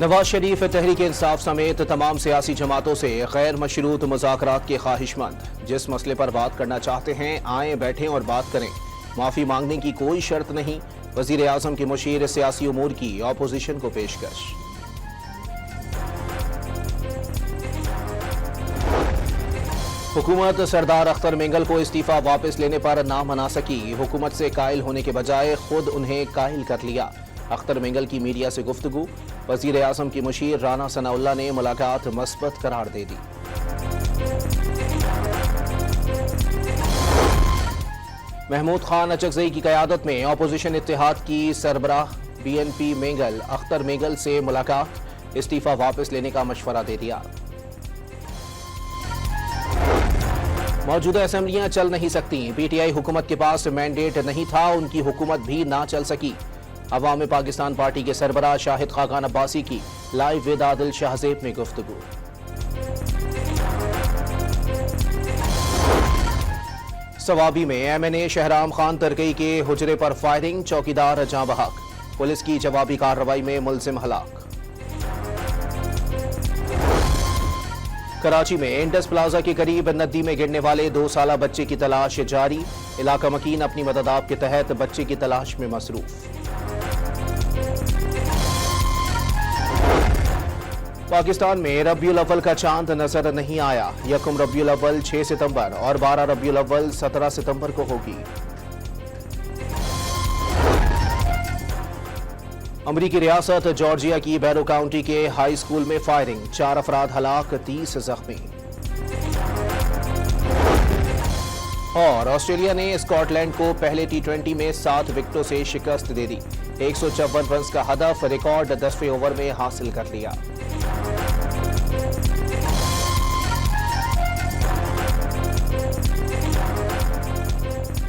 नवाज शरीफ तहरीक इंसाफ समेत तमाम सियासी जमातों से गैर मशरूत मुज़ाकरात के ख्वाहिशमंद। जिस मसले पर बात करना चाहते हैं आएँ, बैठें और बात करें। माफ़ी मांगने की कोई शर्त नहीं। वज़ीर आज़म की मुशीर सियासी उमूर की ऑपोजिशन को पेशकश। हुकूमत सरदार अख्तर मेंगल को इस्तीफा वापस लेने पर ना मना सकी। हुकूमत से कायल होने के बजाय खुद उन्हें कायल कर लिया। अख्तर मेंगल की मीडिया से गुफ्तगू। वज़ीर आज़म की मुशीर राना सनाउल्लाह ने मुलाकात मस्बत करार दे दी। महमूद खान अचकज़ई की क़यादत में ऑपोजिशन इत्तेहाद की सरबराह BNP मेंगल अख्तर मेंगल से मुलाकात, इस्तीफा वापस लेने का मशवरा दे दिया। मौजूदा असेंबलियां चल नहीं सकती। PTI हुकूमत के पास मैंडेट नहीं था, उनकी हुकूमत भी ना चल सकी। अवाम पाकिस्तान पार्टी के सरबराह शाहिद खाकान अब्बासी की लाइव विद आदिल शाहजेब में गुफ्तगू। सवाबी में MNA शहराम खान तरकई के हुजरे पर फायरिंग, चौकीदार जाँ बहक। पुलिस की जवाबी कार्रवाई में मुलजिम हलाक। कराची में इंडस प्लाजा के करीब नदी में गिरने वाले 2 साला बच्चे की तलाश जारी। इलाका मकीन अपनी मदद आप के तहत बच्चे की तलाश में मसरूफ। पाकिस्तान में रबीउल अव्वल का चांद नजर नहीं आया। यकम रबीउल अव्वल 6 सितंबर और 12 रबीउल अव्वल 17 सितंबर को होगी। अमरीकी रियासत जॉर्जिया की बैरो काउंटी के हाई स्कूल में फायरिंग, 4 अफराद हलाक, 30 जख्मी। और ऑस्ट्रेलिया ने स्कॉटलैंड को पहले T20 में 7 विकेटों से शिकस्त दे दी। 154 रन का हदफ रिकॉर्ड 10वें ओवर में हासिल कर लिया।